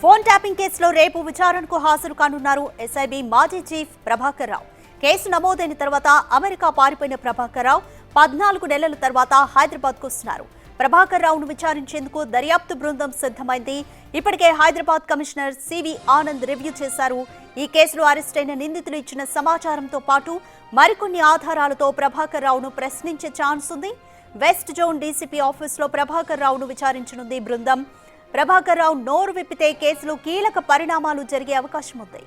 Phone tapping కేసులో రేపు విచారణకు హాజరు కానున్నారు ఎస్ఐబి మాజీ చీఫ్ ప్రభాకర్ రావు. కేసు నమోదైన తర్వాత అమెరికా పారిపోయిన ప్రభాకర్ రావు 14 నెలల తర్వాత హైదరాబాద్కు వస్తున్నారు. ప్రభాకర్ రావును విచారించేందుకు దర్యాప్తు బృందం సిద్ధమైంది. ఇప్పటికే Hyderabad commissioner C V Anand review చేశారు. ఈ కేసులో అరెస్ట్ అయిన నిందితులు ఇచ్చిన సమాచారంతో పాటు మరికొన్ని ఆధారాలతో ప్రభాకర్ రావును ప్రశ్నించే ఛాన్స్ ఉంది. వెస్ట్ జోన్ డీసీపీ ఆఫీసులో ప్రభాకర్ రావును విచారించనుంది బృందం. ప్రభాకర్ రావు నోరు విప్పితే కేసులో కీలక పరిణామాలు జరిగే అవకాశం ఉంది.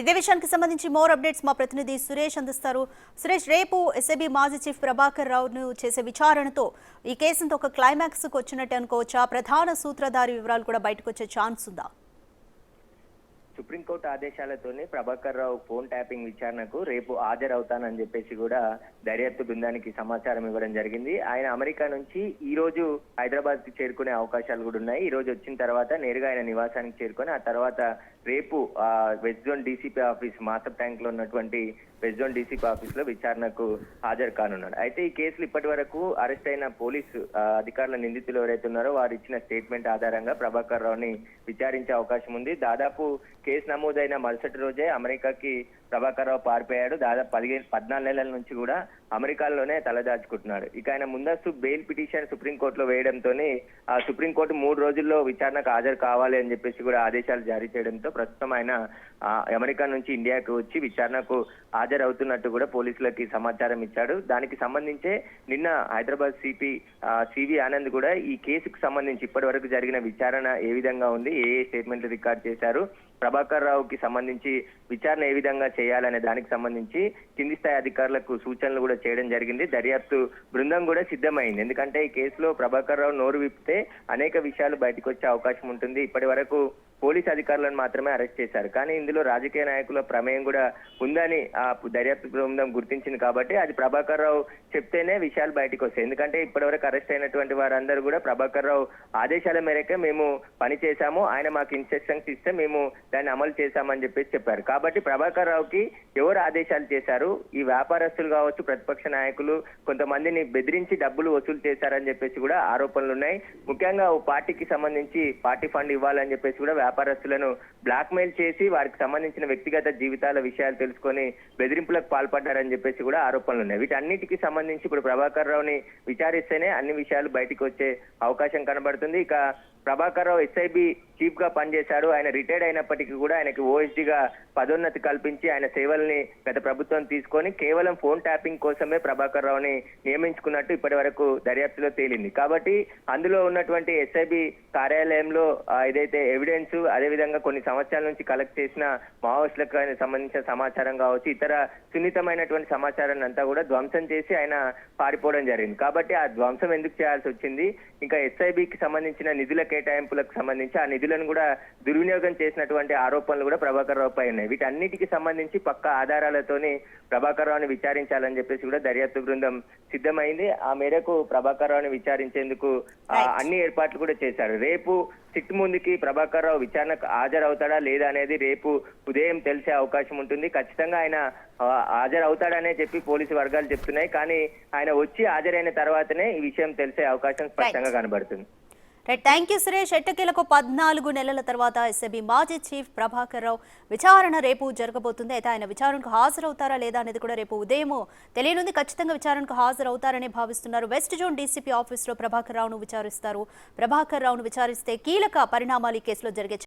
ఇదే విషయానికి సంబంధించి మోర్ అప్డేట్స్ మా ప్రతినిధి సురేష్ అందిస్తారు. సురేష్, రేపు ఎస్ఐబి మాజీ చీఫ్ ప్రభాకర్ రావును చేసే విచారణతో ఈ కేసుతో ఒక క్లైమాక్స్ కు వచ్చినట్టు అనుకోవచ్చా? ప్రధాన సూత్రధారి వివరాలు కూడా బయటకు వచ్చే ఛాన్స్ ఉందా? Supreme court ఆదేశాలతోనే Prabhakar Rao phone tapping విచారణకు రేపు హాజరవుతానని చెప్పేసి కూడా దర్యాప్తు బృందానికి సమాచారం ఇవ్వడం జరిగింది. ఆయన అమెరికా నుంచి ఈ రోజు హైదరాబాద్ కి చేరుకునే అవకాశాలు కూడా ఉన్నాయి. ఈ రోజు వచ్చిన తర్వాత నేరుగా ఆయన నివాసానికి చేరుకొని ఆ తర్వాత రేపు west zone DCP office మాసప్ tank లో ఉన్నటువంటి వెస్ట్ జోన్ డీసీపీ ఆఫీస్ లో విచారణకు హాజరు కానున్నాడు. అయితే ఈ కేసులు ఇప్పటి వరకు అరెస్ట్ అయిన పోలీసు అధికారుల నిందితులు ఎవరైతే ఉన్నారో వారు ఇచ్చిన స్టేట్మెంట్ ఆధారంగా ప్రభాకర్ రావుని విచారించే అవకాశం ఉంది. దాదాపు కేసు నమోదైన మరుసటి రోజే అమెరికాకి ప్రభాకర్ రావు పారిపోయాడు. దాదాపు 14 నెలల నుంచి కూడా అమెరికాలోనే తలదాచుకుంటున్నాడు. ఇక ఆయన ముందస్తు బెయిల్ పిటిషన్ సుప్రీంకోర్టులో వేయడంతోనే ఆ సుప్రీంకోర్టు 3 రోజుల్లో విచారణకు హాజరు కావాలి అని చెప్పేసి కూడా ఆదేశాలు జారీ చేయడంతో ప్రస్తుతం ఆయన అమెరికా నుంచి ఇండియాకు వచ్చి విచారణకు హాజరవుతున్నట్టు కూడా పోలీసులకి సమాచారం ఇచ్చాడు. దానికి సంబంధించే నిన్న హైదరాబాద్ సివి ఆనంద్ కూడా ఈ కేసుకు సంబంధించి ఇప్పటి వరకు జరిగిన విచారణ ఏ విధంగా ఉంది, ఏ స్టేట్మెంట్లు రికార్డ్ చేశారు, ప్రభాకర్ రావుకి సంబంధించి విచారణ ఏ విధంగా చేయాలనే దానికి సంబంధించి కింది స్థాయి అధికారులకు సూచనలు కూడా చేయడం జరిగింది. దర్యాప్తు బృందం కూడా సిద్ధమైంది. ఎందుకంటే ఈ కేసులో ప్రభాకర్ రావు నోరు విప్పితే అనేక విషయాలు బయటకు వచ్చే అవకాశం ఉంటుంది. ఇప్పటి వరకు పోలీస్ అధికారులను మాత్రమే అరెస్ట్ చేశారు, కానీ ఇందులో రాజకీయ నాయకుల ప్రమేయం కూడా ఉందని ఆ దర్యాప్తు బృందం గుర్తించింది. కాబట్టి అది ప్రభాకర్ రావు చెప్తేనే విషయాలు బయటకు వస్తాయి. ఎందుకంటే ఇప్పటివరకు అరెస్ట్ అయినటువంటి వారందరూ కూడా ప్రభాకర్ రావు ఆదేశాల మేరకే మేము పని చేశాము, ఆయన మాకు ఇన్స్ట్రక్షన్స్ ఇస్తే మేము దాన్ని అమలు చేశామని చెప్పారు. కాబట్టి ప్రభాకర్ రావుకి ఎవరు ఆదేశాలు చేశారు, ఈ వ్యాపారస్తులు కావచ్చు, ప్రతిపక్ష నాయకులు కొంతమందిని బెదిరించి డబ్బులు వసూలు చేశారని చెప్పేసి కూడా ఆరోపణలు ఉన్నాయి. ముఖ్యంగా ఓ పార్టీకి సంబంధించి పార్టీ ఫండ్ ఇవ్వాలని చెప్పేసి కూడా వ్యాపారస్తులను బ్లాక్ మెయిల్ చేసి వారికి సంబంధించిన వ్యక్తిగత జీవితాల విషయాలు తెలుసుకొని బెదిరింపులకు పాల్పడ్డారని చెప్పేసి కూడా ఆరోపణలు ఉన్నాయి. వీటన్నిటికీ సంబంధించి ఇప్పుడు ప్రభాకర్ రావుని విచారిస్తేనే అన్ని విషయాలు బయటకు వచ్చే అవకాశం కనబడుతుంది. ఇక ప్రభాకర్ రావు ఎస్ఐబి చీఫ్ గా పనిచేశాడు. ఆయన రిటైర్డ్ అయినప్పటికీ కూడా ఆయనకి ఓఎస్డీగా పదోన్నతి కల్పించి ఆయన సేవల్ని గత ప్రభుత్వం తీసుకొని కేవలం ఫోన్ ట్యాపింగ్ కోసమే ప్రభాకర్ రావుని నియమించుకున్నట్టు ఇప్పటి వరకు దర్యాప్తులో తేలింది. కాబట్టి అందులో ఉన్నటువంటి ఎస్ఐబి కార్యాలయంలో ఏదైతే ఎవిడెన్స్, అదేవిధంగా కొన్ని సంవత్సరాల నుంచి కలెక్ట్ చేసిన మావోయిస్టులకు సంబంధించిన సమాచారం కావచ్చు, ఇతర సున్నితమైనటువంటి సమాచారాన్ని అంతా కూడా ధ్వంసం చేసి ఆయన పారిపోవడం జరిగింది. కాబట్టి ఆ ధ్వంసం ఎందుకు చేయాల్సి వచ్చింది, ఇంకా ఎస్ఐబికి సంబంధించిన నిధుల కేటాయింపులకు సంబంధించి ఆ నిధులను కూడా దుర్వినియోగం చేసినటువంటి ఆరోపణలు కూడా ప్రభాకర్ రావు పై ఉన్నాయి. వీటన్నిటికీ సంబంధించి పక్కా ఆధారాలతోని ప్రభాకర్ రావుని విచారించాలని చెప్పేసి కూడా దర్యాప్తు బృందం సిద్ధమైంది. ఆ మేరకు ప్రభాకర్ రావుని విచారించేందుకు అన్ని ఏర్పాట్లు కూడా చేశారు. రేపు సిట్ ముందుకి ప్రభాకర్ రావు విచారణకు హాజరవుతాడా లేదా అనేది రేపు ఉదయం తెలిసే అవకాశం ఉంటుంది. ఖచ్చితంగా ఆయన హాజరవుతాడనే చెప్పి పోలీసు వర్గాలు చెప్తున్నాయి. కానీ ఆయన వచ్చి హాజరైన తర్వాతనే ఈ విషయం తెలిసే అవకాశం స్పష్టంగా కనబడుతుంది. Thank you Suresh. ఎట్టకేలకు 14 నెలల తర్వాత ఎస్ఐబి మాజీ చీఫ్ ప్రభాకర్ రావు విచారణ రేపు జరగబోతుంది. అయితే ఆయన విచారణకు హాజరవుతారా లేదా అనేది కూడా రేపు ఉదయం తెలియనుంది. ఖచ్చితంగా విచారణకు హాజరవుతారని భావిస్తున్నారు. వెస్ట్ జోన్ డీసీపీ ఆఫీసులో ప్రభాకర్ రావును విచారిస్తారు. ప్రభాకర్ రావును విచారిస్తే కీలక పరిణామాలు ఈ కేసులో జరిగే